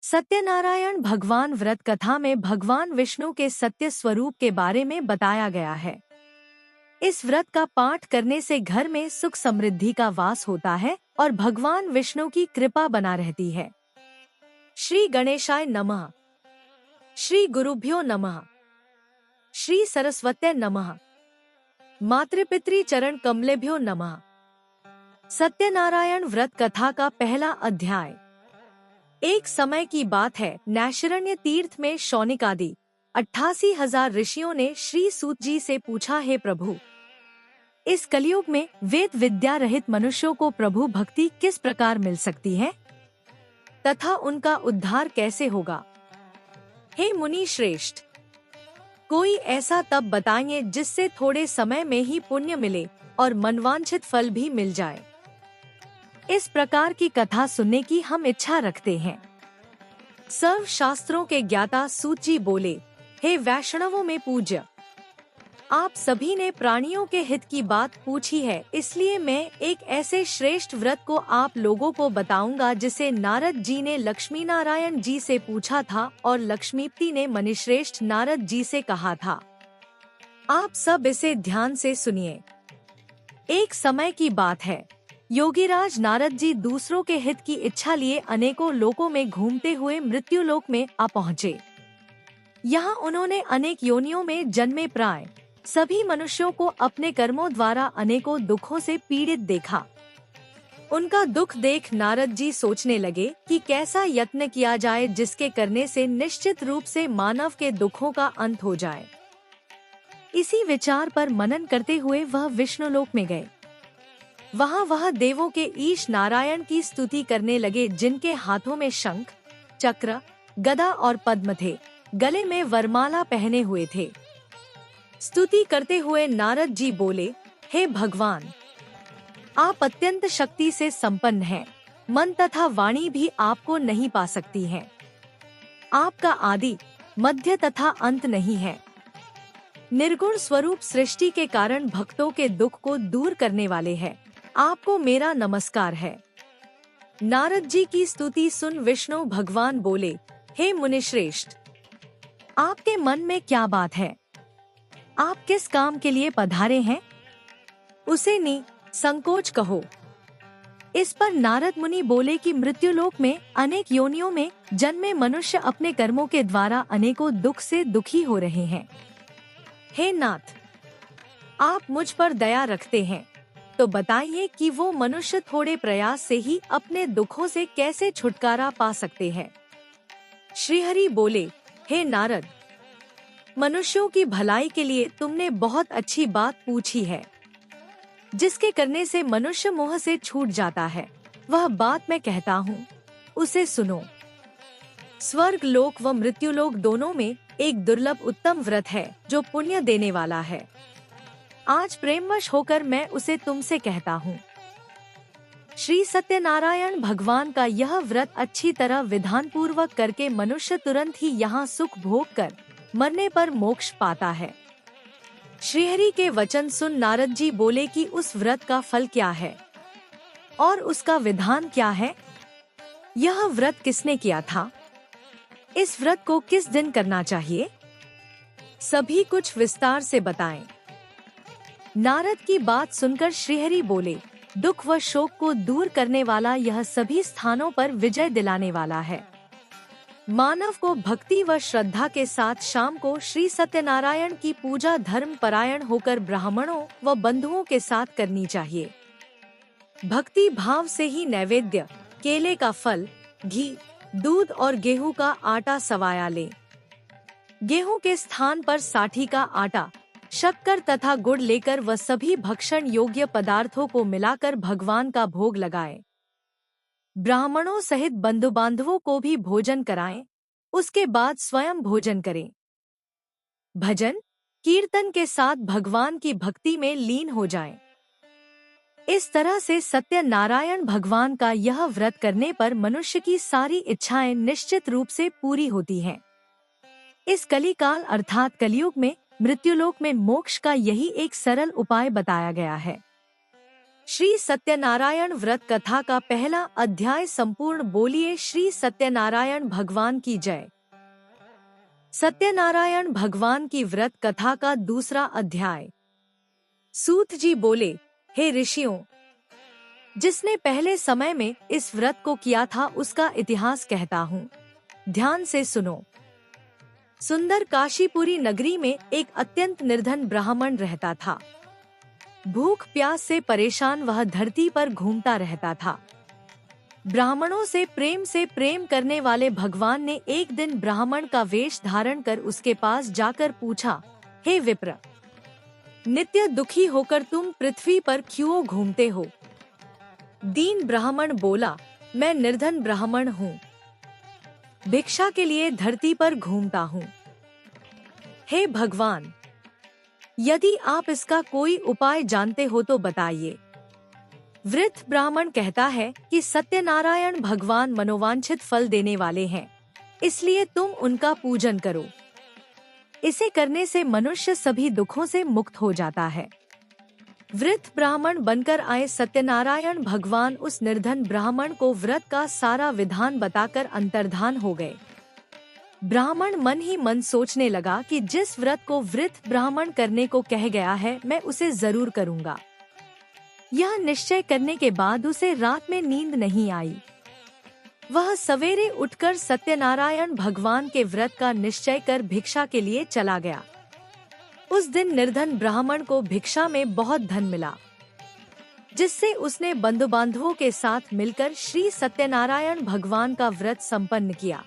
सत्यनारायण भगवान व्रत कथा में भगवान विष्णु के सत्य स्वरूप के बारे में बताया गया है। इस व्रत का पाठ करने से घर में सुख समृद्धि का वास होता है और भगवान विष्णु की कृपा बना रहती है। श्री गणेशाय नमः। श्री गुरुभ्यो नमः। श्री सरस्वत्यै नमः। मातृपितृ चरण कमलेभ्यो नमः। सत्यनारायण व्रत कथा का पहला अध्याय। एक समय की बात है, नैशिरण्य तीर्थ में शौनिक आदि 88,000 ऋषियों ने श्री सूत जी से पूछा, हे प्रभु, इस कलयुग में वेद विद्या रहित मनुष्यों को प्रभु भक्ति किस प्रकार मिल सकती है तथा उनका उद्धार कैसे होगा। हे मुनि श्रेष्ठ, कोई ऐसा तप बताइए जिससे थोड़े समय में ही पुण्य मिले और मनवांछित फल भी मिल जाए। इस प्रकार की कथा सुनने की हम इच्छा रखते हैं। सर्व शास्त्रों के ज्ञाता सूत जी बोले, हे वैष्णवों में पूज्य, आप सभी ने प्राणियों के हित की बात पूछी है, इसलिए मैं एक ऐसे श्रेष्ठ व्रत को आप लोगों को बताऊंगा जिसे नारद जी ने लक्ष्मी नारायण जी से पूछा था और लक्ष्मीपति ने मुनिश्रेष्ठ नारद जी से कहा था। आप सब इसे ध्यान से सुनिए। एक समय की बात है, योगीराज नारद जी दूसरों के हित की इच्छा लिए अनेकों लोकों में घूमते हुए मृत्युलोक में आ पहुँचे। यहाँ उन्होंने अनेक योनियों में जन्मे प्राय सभी मनुष्यों को अपने कर्मों द्वारा अनेकों दुखों से पीड़ित देखा। उनका दुख देख नारद जी सोचने लगे कि कैसा यत्न किया जाए जिसके करने से निश्चित रूप से मानव के दुखों का अंत हो जाए। इसी विचार पर मनन करते हुए वह विष्णुलोक में गए। वहाँ वह देवों के ईश नारायण की स्तुति करने लगे, जिनके हाथों में शंख, चक्र, गदा और पद्म थे, गले में वरमाला पहने हुए थे। स्तुति करते हुए नारद जी बोले, हे भगवान, आप अत्यंत शक्ति से संपन्न हैं, मन तथा वाणी भी आपको नहीं पा सकती हैं। आपका आदि, मध्य तथा अंत नहीं है। निर्गुण स्वरूप सृष्टि के कारण भक्तों के दुख को दूर करने वाले हैं। आपको मेरा नमस्कार है। नारद जी की स्तुति सुन विष्णु भगवान बोले, हे मुनिश्रेष्ठ, आपके मन में क्या बात है? आप किस काम के लिए पधारे हैं? उसे संकोच कहो। इस पर नारद मुनि बोले कि मृत्युलोक में अनेक योनियों में जन्मे मनुष्य अपने कर्मों के द्वारा अनेकों दुख से दुखी हो रहे हैं। हे नाथ, आप मुझ पर दया रखते हैं, तो बताइए कि वो मनुष्य थोड़े प्रयास से ही अपने दुखों से कैसे छुटकारा पा सकते हैं। श्रीहरि बोले, हे नारद, मनुष्यों की भलाई के लिए तुमने बहुत अच्छी बात पूछी है। जिसके करने से मनुष्य मोह से छूट जाता है, वह बात मैं कहता हूँ, उसे सुनो। स्वर्ग लोक व मृत्युलोक दोनों में एक दुर्लभ उत्तम व्रत है जो पुण्य देने वाला है। आज प्रेमवश होकर मैं उसे तुमसे कहता हूँ। श्री सत्यनारायण भगवान का यह व्रत अच्छी तरह विधान पूर्वक करके मनुष्य तुरंत ही यहाँ सुख भोग कर मरने पर मोक्ष पाता है। श्रीहरि के वचन सुन नारद जी बोले कि उस व्रत का फल क्या है और उसका विधान क्या है? यह व्रत किसने किया था? इस व्रत को किस दिन करना चाहिए? सभी कुछ विस्तार से बताएं। नारद की बात सुनकर श्रीहरि बोले, दुख व शोक को दूर करने वाला यह सभी स्थानों पर विजय दिलाने वाला है। मानव को भक्ति व श्रद्धा के साथ शाम को श्री सत्यनारायण की पूजा धर्म परायण होकर ब्राह्मणों व बंधुओं के साथ करनी चाहिए। भक्ति भाव से ही नैवेद्य, केले का फल, घी, दूध और गेहूं का आटा सवाया ले। गेहूं के स्थान पर साठी का आटा, शक्कर तथा गुड़ लेकर वह सभी भक्षण योग्य पदार्थों को मिलाकर भगवान का भोग लगाएं। ब्राह्मणों सहित बंधु बांधवों को भी भोजन कराएं। उसके बाद स्वयं भोजन करें। भजन कीर्तन के साथ भगवान की भक्ति में लीन हो जाएं। इस तरह से सत्यनारायण भगवान का यह व्रत करने पर मनुष्य की सारी इच्छाएं निश्चित रूप से पूरी होती हैं। इस कलिकाल अर्थात कलयुग में मृत्युलोक में मोक्ष का यही एक सरल उपाय बताया गया है। श्री सत्यनारायण व्रत कथा का पहला अध्याय संपूर्ण बोलिए श्री सत्यनारायण भगवान की जय। सत्यनारायण भगवान की व्रत कथा का दूसरा अध्याय। सूत जी बोले, हे ऋषियों, जिसने पहले समय में इस व्रत को किया था उसका इतिहास कहता हूँ, ध्यान से सुनो। सुंदर काशीपुरी नगरी में एक अत्यंत निर्धन ब्राह्मण रहता था। भूख प्यास से परेशान वह धरती पर घूमता रहता था। ब्राह्मणों से प्रेम करने वाले भगवान ने एक दिन ब्राह्मण का वेश धारण कर उसके पास जाकर पूछा, हे विप्र, नित्य दुखी होकर तुम पृथ्वी पर क्यों घूमते हो? दीन ब्राह्मण बोला, मैं निर्धन ब्राह्मण हूँ, भिक्षा के लिए धरती पर घूमता हूँ। हे भगवान, यदि आप इसका कोई उपाय जानते हो तो बताइए। वृद्ध ब्राह्मण कहता है कि सत्यनारायण भगवान मनोवांछित फल देने वाले हैं, इसलिए तुम उनका पूजन करो। इसे करने से मनुष्य सभी दुखों से मुक्त हो जाता है। वृद्ध ब्राह्मण बनकर आए सत्यनारायण भगवान उस निर्धन ब्राह्मण को व्रत का सारा विधान बताकर अंतर्धान हो गए। ब्राह्मण मन ही मन सोचने लगा कि जिस व्रत को वृद्ध ब्राह्मण करने को कह गया है, मैं उसे जरूर करूंगा। यह निश्चय करने के बाद उसे रात में नींद नहीं आई। वह सवेरे उठकर सत्यनारायण भगवान के व्रत का निश्चय कर भिक्षा के लिए चला गया। उस दिन निर्धन ब्राह्मण को भिक्षा में बहुत धन मिला, जिससे उसने बंधु बांधवों के साथ मिलकर श्री सत्यनारायण भगवान का व्रत संपन्न किया।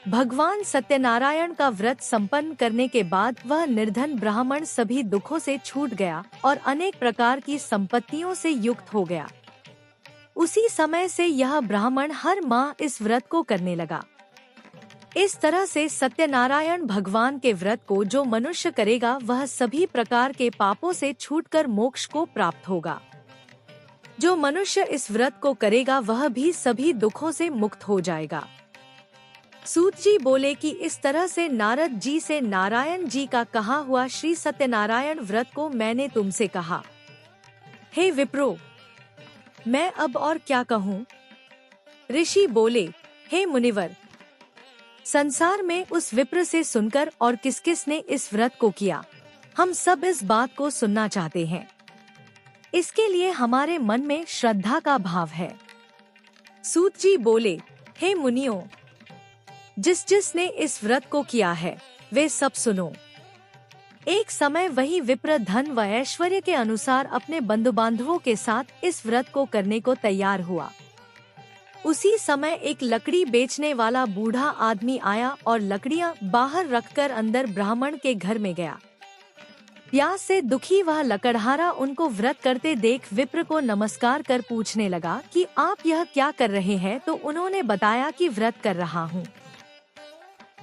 भगवान सत्यनारायण का व्रत संपन्न करने के बाद वह निर्धन ब्राह्मण सभी दुखों से छूट गया और अनेक प्रकार की संपत्तियों से युक्त हो गया। उसी समय से यह ब्राह्मण हर माह इस व्रत को करने लगा। इस तरह से सत्यनारायण भगवान के व्रत को जो मनुष्य करेगा वह सभी प्रकार के पापों से छूटकर मोक्ष को प्राप्त होगा। जो मनुष्य इस व्रत को करेगा वह भी सभी दुखों से मुक्त हो जाएगा। सूत जी बोले कि इस तरह से नारद जी से नारायण जी का कहा हुआ श्री सत्यनारायण व्रत को मैंने तुमसे कहा। हे विप्रो, मैं अब और क्या कहूँ? ऋषि बोले, हे मुनिवर, संसार में उस विप्र से सुनकर और किस किस ने इस व्रत को किया, हम सब इस बात को सुनना चाहते हैं। इसके लिए हमारे मन में श्रद्धा का भाव है। सूत जी बोले, हे मुनियों, जिसने इस व्रत को किया है वे सब सुनो। एक समय वही विप्र धन व ऐश्वर्य के अनुसार अपने बंधु बांधवों के साथ इस व्रत को करने को तैयार हुआ। उसी समय एक लकड़ी बेचने वाला बूढ़ा आदमी आया और लकड़ियां बाहर रखकर अंदर ब्राह्मण के घर में गया। प्यास से दुखी वह लकड़हारा उनको व्रत करते देख विप्र को नमस्कार कर पूछने लगा कि आप यह क्या कर रहे हैं? तो उन्होंने बताया कि व्रत कर रहा हूँ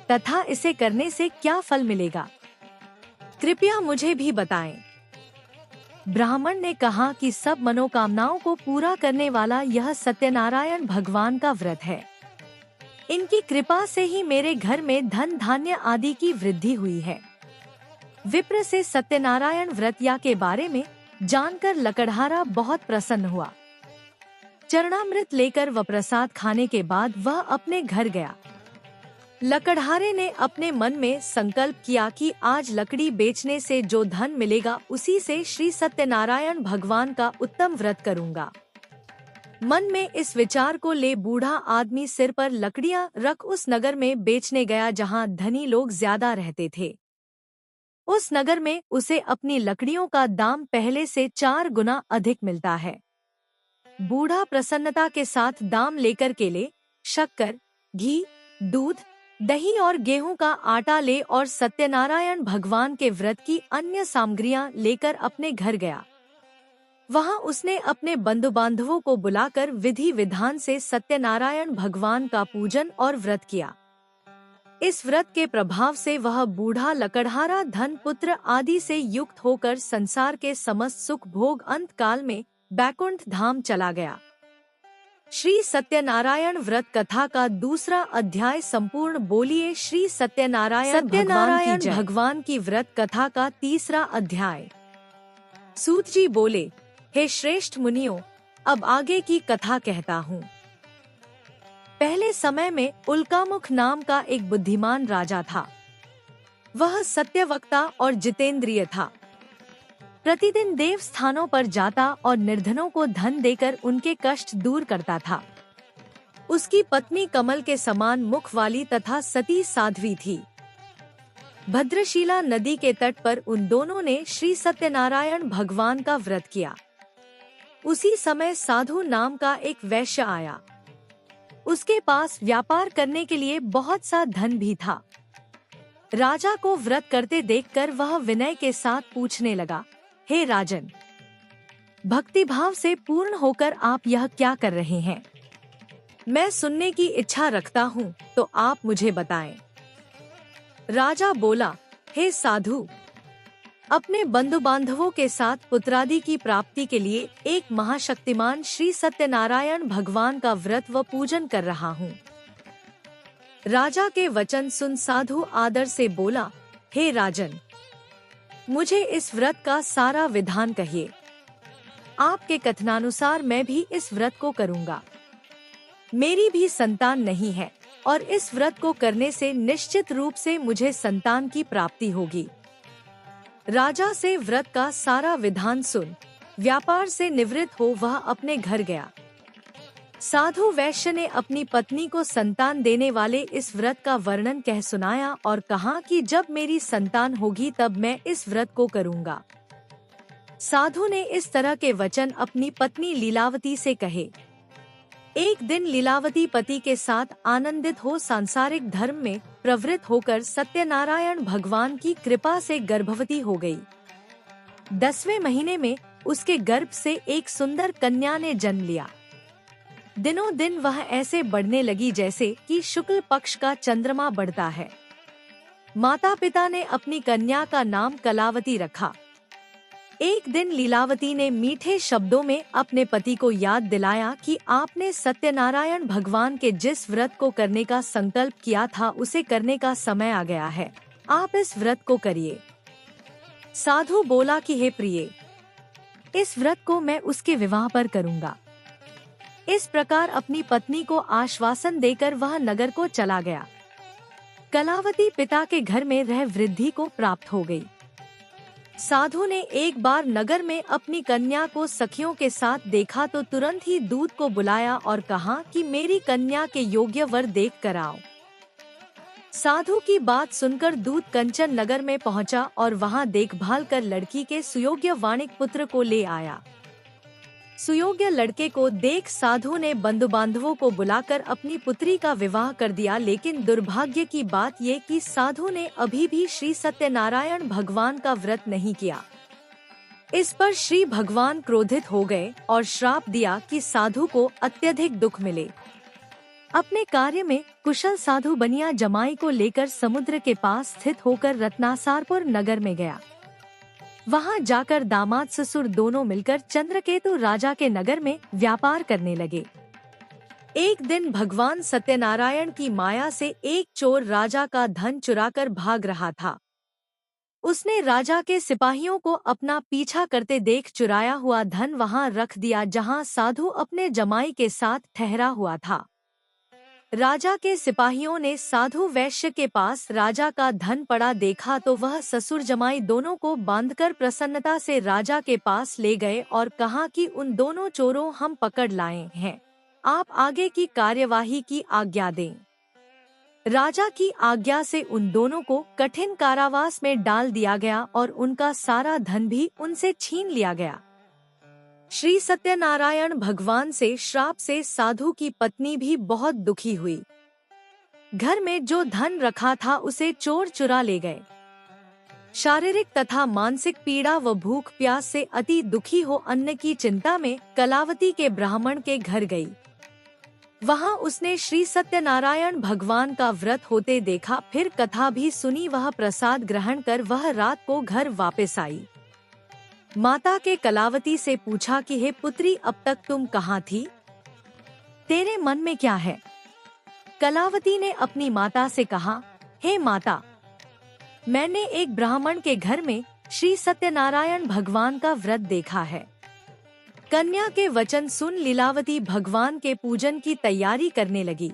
तथा इसे करने से क्या फल मिलेगा, कृपया मुझे भी बताएं। ब्राह्मण ने कहा कि सब मनोकामनाओं को पूरा करने वाला यह सत्यनारायण भगवान का व्रत है। इनकी कृपा से ही मेरे घर में धन धान्य आदि की वृद्धि हुई है। विप्र से सत्यनारायण व्रतिया के बारे में जानकर लकड़हारा बहुत प्रसन्न हुआ। चरणामृत लेकर व प्रसाद खाने के बाद वह अपने घर गया। लकड़हारे ने अपने मन में संकल्प किया कि आज लकड़ी बेचने से जो धन मिलेगा उसी से श्री सत्यनारायण भगवान का उत्तम व्रत करूंगा। मन में इस विचार को ले बूढ़ा आदमी सिर पर लकड़ियां रख उस नगर में बेचने गया जहां धनी लोग ज्यादा रहते थे। उस नगर में उसे अपनी लकड़ियों का दाम पहले से 4 गुना अधिक मिलता है। बूढ़ा प्रसन्नता के साथ दाम लेकर केले, शक्कर, घी, दूध, दही और गेहूं का आटा ले और सत्यनारायण भगवान के व्रत की अन्य सामग्रियां लेकर अपने घर गया। वहां उसने अपने बंधु बांधवों को बुलाकर विधि विधान से सत्यनारायण भगवान का पूजन और व्रत किया। इस व्रत के प्रभाव से वह बूढ़ा लकड़हारा धन पुत्र आदि से युक्त होकर संसार के समस्त सुख भोग अंत काल में बैकुंठ धाम चला गया। श्री सत्यनारायण व्रत कथा का दूसरा अध्याय संपूर्ण बोलिए श्री सत्यनारायण भगवान की व्रत कथा का तीसरा अध्याय। सूत जी बोले, हे श्रेष्ठ मुनियों, अब आगे की कथा कहता हूँ। पहले समय में उल्कामुख नाम का एक बुद्धिमान राजा था। वह सत्यवक्ता और जितेंद्रिय था। प्रतिदिन देव स्थानों पर जाता और निर्धनों को धन देकर उनके कष्ट दूर करता था। उसकी पत्नी कमल के समान मुख वाली तथा सती साध्वी थी। भद्रशिला नदी के तट पर उन दोनों ने श्री सत्यनारायण भगवान का व्रत किया। उसी समय साधु नाम का एक वैश्य आया। उसके पास व्यापार करने के लिए बहुत सा धन भी था। राजा को व्रत करते देखकर वह विनय के साथ पूछने लगा, हे राजन, भक्तिभाव से पूर्ण होकर आप यह क्या कर रहे हैं? मैं सुनने की इच्छा रखता हूँ, तो आप मुझे बताएं। राजा बोला, हे साधु, अपने बंधु बांधवों के साथ पुत्रादि की प्राप्ति के लिए एक महाशक्तिमान श्री सत्यनारायण भगवान का व्रत व पूजन कर रहा हूँ। राजा के वचन सुन साधु आदर से बोला, हे राजन, मुझे इस व्रत का सारा विधान कहिए। आपके कथनानुसार मैं भी इस व्रत को करूँगा। मेरी भी संतान नहीं है और इस व्रत को करने से निश्चित रूप से मुझे संतान की प्राप्ति होगी। राजा से व्रत का सारा विधान सुन व्यापार से निवृत्त हो वह अपने घर गया। साधु वैश्य ने अपनी पत्नी को संतान देने वाले इस व्रत का वर्णन कह सुनाया और कहा कि जब मेरी संतान होगी तब मैं इस व्रत को करूँगा। साधु ने इस तरह के वचन अपनी पत्नी लीलावती से कहे। एक दिन लीलावती पति के साथ आनंदित हो सांसारिक धर्म में प्रवृत्त होकर सत्यनारायण भगवान की कृपा से गर्भवती हो गई। 10वें महीने में उसके गर्भ से एक सुंदर कन्या ने जन्म लिया। दिनों दिन वह ऐसे बढ़ने लगी जैसे कि शुक्ल पक्ष का चंद्रमा बढ़ता है। माता पिता ने अपनी कन्या का नाम कलावती रखा। एक दिन लीलावती ने मीठे शब्दों में अपने पति को याद दिलाया कि आपने सत्यनारायण भगवान के जिस व्रत को करने का संकल्प किया था उसे करने का समय आ गया है। आप इस व्रत को करिए। साधु बोला कि हे प्रिय, इस व्रत को मैं उसके विवाह पर करूँगा। इस प्रकार अपनी पत्नी को आश्वासन देकर वह नगर को चला गया। कलावती पिता के घर में रह वृद्धि को प्राप्त हो गई। साधु ने एक बार नगर में अपनी कन्या को सखियों के साथ देखा तो तुरंत ही दूत को बुलाया और कहा कि मेरी कन्या के योग्य वर देख कर आओ। साधु की बात सुनकर दूत कंचन नगर में पहुंचा और वहां देखभाल कर लड़की के सुयोग्य वाणिक पुत्र को ले आया। सुयोग्य लड़के को देख साधु ने बंधु बांधवों को बुलाकर अपनी पुत्री का विवाह कर दिया, लेकिन दुर्भाग्य की बात ये कि साधु ने अभी भी श्री सत्यनारायण भगवान का व्रत नहीं किया। इस पर श्री भगवान क्रोधित हो गए और श्राप दिया कि साधु को अत्यधिक दुख मिले। अपने कार्य में कुशल साधु बनिया जमाई को लेकर समुद्र के पास स्थित होकर रत्नासारपुर नगर में गया। वहां जाकर दामाद ससुर दोनों मिलकर चंद्रकेतु राजा के नगर में व्यापार करने लगे। एक दिन भगवान सत्यनारायण की माया से एक चोर राजा का धन चुराकर भाग रहा था। उसने राजा के सिपाहियों को अपना पीछा करते देख चुराया हुआ धन वहां रख दिया जहां साधु अपने जमाई के साथ ठहरा हुआ था। राजा के सिपाहियों ने साधु वैश्य के पास राजा का धन पड़ा देखा तो वह ससुर जमाई दोनों को बांधकर प्रसन्नता से राजा के पास ले गए और कहा कि उन दोनों चोरों हम पकड़ लाए हैं, आप आगे की कार्यवाही की आज्ञा दें। राजा की आज्ञा से उन दोनों को कठिन कारावास में डाल दिया गया और उनका सारा धन भी उनसे छीन लिया गया। श्री सत्यनारायण भगवान से श्राप से साधु की पत्नी भी बहुत दुखी हुई। घर में जो धन रखा था उसे चोर चुरा ले गए। शारीरिक तथा मानसिक पीड़ा व भूख प्यास से अति दुखी हो अन्न की चिंता में कलावती के ब्राह्मण के घर गई। वहां उसने श्री सत्यनारायण भगवान का व्रत होते देखा, फिर कथा भी सुनी। वह प्रसाद ग्रहण कर वह रात को घर वापस आई। माता के कलावती से पूछा कि हे पुत्री, अब तक तुम कहाँ थी? तेरे मन में क्या है? कलावती ने अपनी माता से कहा, हे माता, मैंने एक ब्राह्मण के घर में श्री सत्यनारायण भगवान का व्रत देखा है। कन्या के वचन सुन लीलावती भगवान के पूजन की तैयारी करने लगी।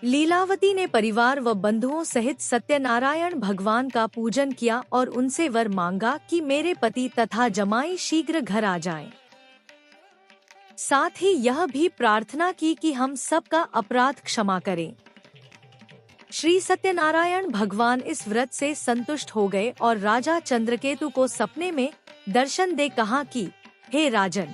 लीलावती ने परिवार व बंधुओं सहित सत्यनारायण भगवान का पूजन किया और उनसे वर मांगा कि मेरे पति तथा जमाई शीघ्र घर आ जाएं। साथ ही यह भी प्रार्थना की कि हम सबका अपराध क्षमा करें। श्री सत्यनारायण भगवान इस व्रत से संतुष्ट हो गए और राजा चंद्रकेतु को सपने में दर्शन दे कहा कि हे राजन,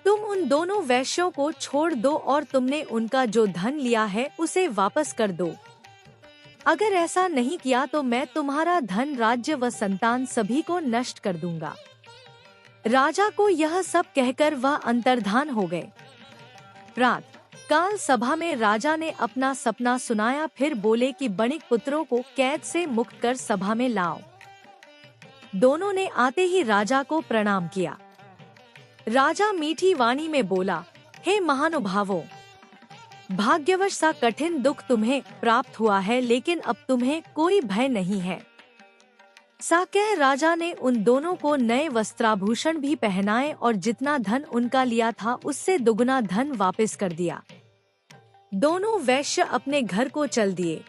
तुम उन दोनों वैश्यों को छोड़ दो और तुमने उनका जो धन लिया है उसे वापस कर दो। अगर ऐसा नहीं किया तो मैं तुम्हारा धन, राज्य व संतान सभी को नष्ट कर दूंगा। राजा को यह सब कहकर वह अंतर्धान हो गए। प्रातः काल सभा में राजा ने अपना सपना सुनाया, फिर बोले कि बणिक पुत्रों को कैद से मुक्त कर सभा में लाओ। दोनों ने आते ही राजा को प्रणाम किया। राजा मीठी वाणी में बोला, हे महानुभावों, भाग्यवश सा कठिन दुख तुम्हें प्राप्त हुआ है, लेकिन अब तुम्हें कोई भय नहीं है। सा कह राजा ने उन दोनों को नए वस्त्राभूषण भी पहनाए और जितना धन उनका लिया था उससे दुगुना धन वापस कर दिया। दोनों वैश्य अपने घर को चल दिए।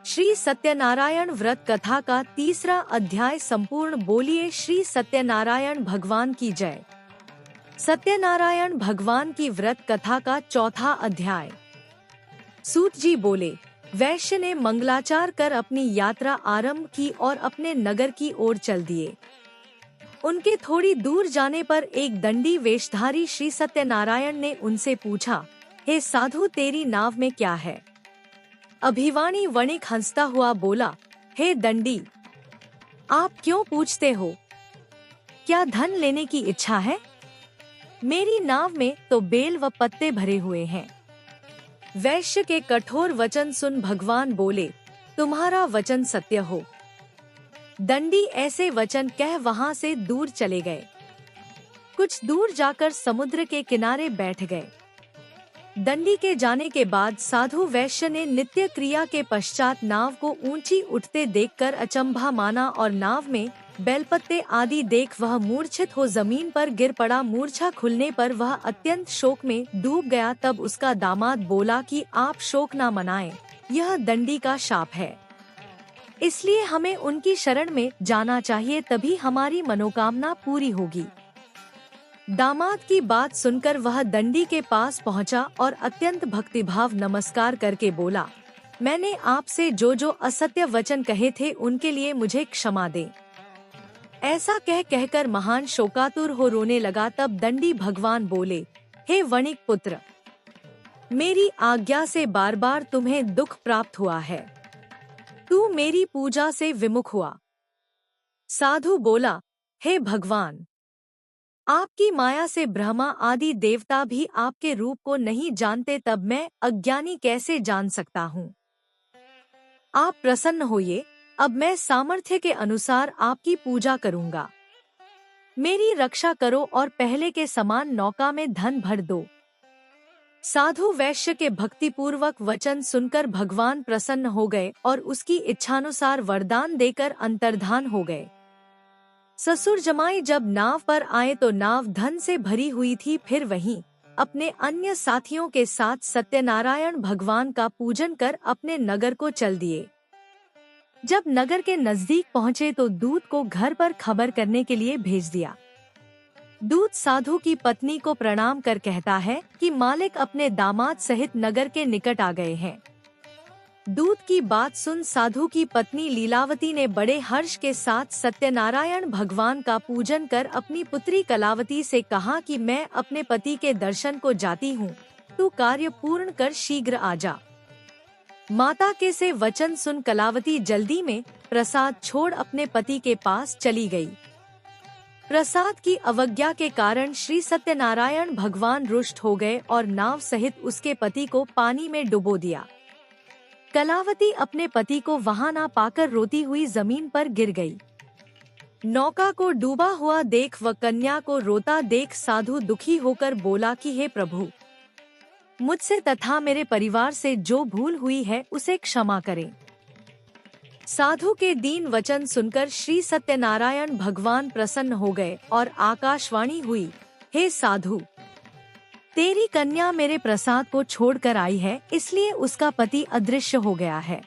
श्री सत्यनारायण व्रत कथा का 3रा अध्याय संपूर्ण। बोलिए श्री सत्यनारायण भगवान की जय। सत्यनारायण भगवान की व्रत कथा का 4था अध्याय। सूत जी बोले, वैश्य ने मंगलाचार कर अपनी यात्रा आरंभ की और अपने नगर की ओर चल दिए। उनके थोड़ी दूर जाने पर एक दंडी वेशधारी श्री सत्यनारायण ने उनसे पूछा, हे साधु, तेरी नाव में क्या है? अभिवाणी वणिक हंसता हुआ बोला, हे दंडी, आप क्यों पूछते हो? क्या धन लेने की इच्छा है? मेरी नाव में तो बेल व पत्ते भरे हुए हैं। वैश्य के कठोर वचन सुन भगवान बोले, तुम्हारा वचन सत्य हो। दंडी ऐसे वचन कह वहां से दूर चले गए। कुछ दूर जाकर समुद्र के किनारे बैठ गए। दंडी के जाने के बाद साधु वैश्य ने नित्य क्रिया के पश्चात नाव को ऊंची उठते देखकर अचंभा माना और नाव में बेलपत्ते आदि देख वह मूर्छित हो जमीन पर गिर पड़ा। मूर्छा खुलने पर वह अत्यंत शोक में डूब गया। तब उसका दामाद बोला कि आप शोक न मनाएं, यह दंडी का शाप है, इसलिए हमें उनकी शरण में जाना चाहिए, तभी हमारी मनोकामना पूरी होगी। दामाद की बात सुनकर वह दंडी के पास पहुंचा और अत्यंत भक्तिभाव नमस्कार करके बोला, मैंने आपसे जो जो असत्य वचन कहे थे उनके लिए मुझे क्षमा दें। ऐसा कहकर महान शोकातुर हो रोने लगा। तब दंडी भगवान बोले, हे वणिक पुत्र, मेरी आज्ञा से बार बार तुम्हें दुख प्राप्त हुआ है। तू मेरी पूजा से विमुख हुआ। साधु बोला, हे भगवान, आपकी माया से ब्रह्मा आदि देवता भी आपके रूप को नहीं जानते, तब मैं अज्ञानी कैसे जान सकता हूँ? आप प्रसन्न होइए, अब मैं सामर्थ्य के अनुसार आपकी पूजा करूँगा। मेरी रक्षा करो और पहले के समान नौका में धन भर दो। साधु वैश्य के भक्तिपूर्वक वचन सुनकर भगवान प्रसन्न हो गए और उसकी इच्छानुसार वरदान देकर अंतर्धान हो गए। ससुर जमाई जब नाव पर आए तो नाव धन से भरी हुई थी। फिर वहीं अपने अन्य साथियों के साथ सत्यनारायण भगवान का पूजन कर अपने नगर को चल दिए। जब नगर के नजदीक पहुँचे तो दूत को घर पर खबर करने के लिए भेज दिया। दूत साधु की पत्नी को प्रणाम कर कहता है कि मालिक अपने दामाद सहित नगर के निकट आ गए हैं। दूत की बात सुन साधु की पत्नी लीलावती ने बड़े हर्ष के साथ सत्यनारायण भगवान का पूजन कर अपनी पुत्री कलावती से कहा कि मैं अपने पति के दर्शन को जाती हूँ, तू कार्य पूर्ण कर शीघ्र आ जा। माता के से वचन सुन कलावती जल्दी में प्रसाद छोड़ अपने पति के पास चली गई। प्रसाद की अवज्ञा के कारण श्री सत्यनारायण भगवान रुष्ट हो गए और नाव सहित उसके पति को पानी में डुबो दिया। कलावती अपने पति को वहां ना पाकर रोती हुई जमीन पर गिर गई। नौका को डूबा हुआ देख व कन्या को रोता देख साधु दुखी होकर बोला कि हे प्रभु, मुझसे तथा मेरे परिवार से जो भूल हुई है उसे क्षमा करें। साधु के दीन वचन सुनकर श्री सत्यनारायण भगवान प्रसन्न हो गए और आकाशवाणी हुई, हे साधु, तेरी कन्या मेरे प्रसाद को छोड़कर आई है, इसलिए उसका पति अदृश्य हो गया है।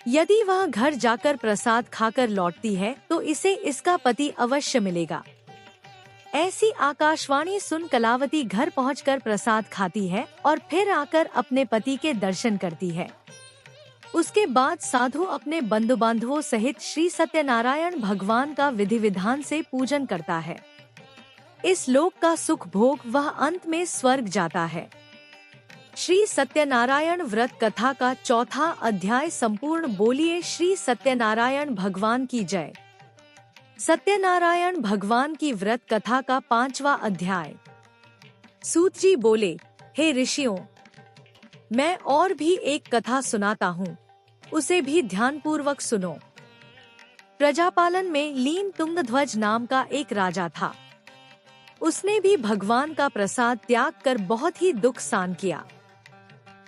यदि वह घर जाकर प्रसाद खाकर लौटती है तो इसे इसका पति अवश्य मिलेगा। ऐसी आकाशवाणी सुन कलावती घर पहुंचकर प्रसाद खाती है और फिर आकर अपने पति के दर्शन करती है। उसके बाद साधु अपने बंधु बांधवों सहित श्री सत्यनारायण भगवान का विधि विधान से पूजन करता है। इस लोक का सुख भोग वह अंत में स्वर्ग जाता है। श्री सत्यनारायण व्रत कथा का 4था अध्याय संपूर्ण। बोलिए श्री सत्यनारायण भगवान की जय। सत्यनारायण भगवान की व्रत कथा का 5वां अध्याय। सूत जी बोले, हे ऋषियों, मैं और भी एक कथा सुनाता हूँ, उसे भी ध्यानपूर्वक सुनो। प्रजापालन में लीन तुंगध्वज नाम का एक राजा था। उसने भी भगवान का प्रसाद त्याग कर बहुत ही दुख सहन किया।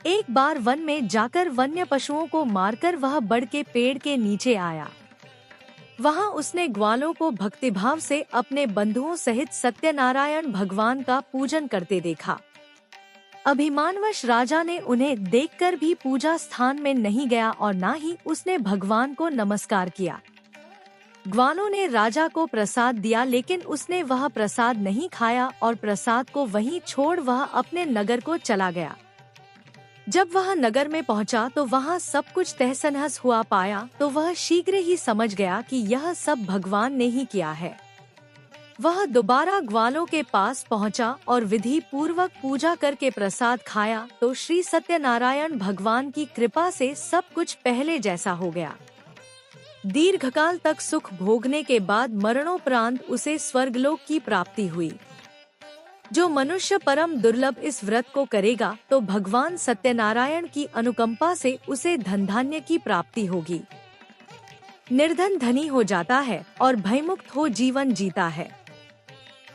एक बार वन में जाकर वन्य पशुओं को मारकर वह बड़ के पेड़ के नीचे आया। वहां उसने ग्वालों को भक्तिभाव से अपने बंधुओं सहित सत्यनारायण भगवान का पूजन करते देखा। अभिमानवश राजा ने उन्हें देखकर भी पूजा स्थान में नहीं गया और न ही उसने भगवान को नमस्कार किया। ग्वालों ने राजा को प्रसाद दिया, लेकिन उसने वह प्रसाद नहीं खाया और प्रसाद को वहीं छोड़ वह अपने नगर को चला गया। जब वह नगर में पहुंचा तो वहां सब कुछ तहस नहस हुआ पाया तो वह शीघ्र ही समझ गया कि यह सब भगवान ने ही किया है। वह दोबारा ग्वालों के पास पहुंचा और विधि पूर्वक पूजा करके प्रसाद खाया तो श्री सत्यनारायण भगवान की कृपा से सब कुछ पहले जैसा हो गया। दीर्घकाल तक सुख भोगने के बाद मरणोपरांत उसे स्वर्गलोक की प्राप्ति हुई। जो मनुष्य परम दुर्लभ इस व्रत को करेगा तो भगवान सत्यनारायण की अनुकंपा से उसे धन धान्य की प्राप्ति होगी। निर्धन धनी हो जाता है और भयमुक्त हो जीवन जीता है।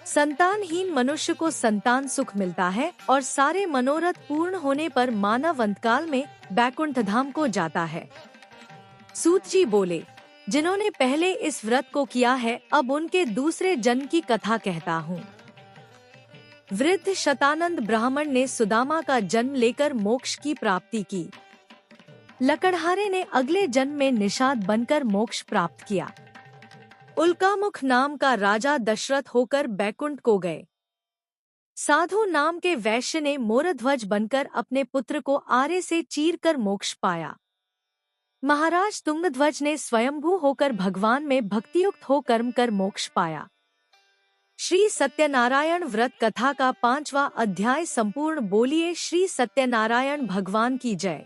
संतानहीन मनुष्य को संतान सुख मिलता है और सारे मनोरथ पूर्ण होने पर मानव अंतकाल में बैकुंठ धाम को जाता है। सूत जी बोले, जिन्होंने पहले इस व्रत को किया है अब उनके दूसरे जन्म की कथा कहता हूँ। वृद्ध शतानंद ब्राह्मण ने सुदामा का जन्म लेकर मोक्ष की प्राप्ति की। लकड़हारे ने अगले जन्म में निषाद बनकर मोक्ष प्राप्त किया। उल्कामुख नाम का राजा दशरथ होकर बैकुंठ को गए। साधु नाम के वैश्य ने मोरध्वज बनकर अपने पुत्र को आरे से चीरकर मोक्ष पाया। महाराज तुंगध्वज ने स्वयंभू होकर भगवान में भक्तियुक्त हो कर्म कर मोक्ष पाया। श्री सत्यनारायण व्रत कथा का 5वां अध्याय संपूर्ण। बोलिए श्री सत्यनारायण भगवान की जय।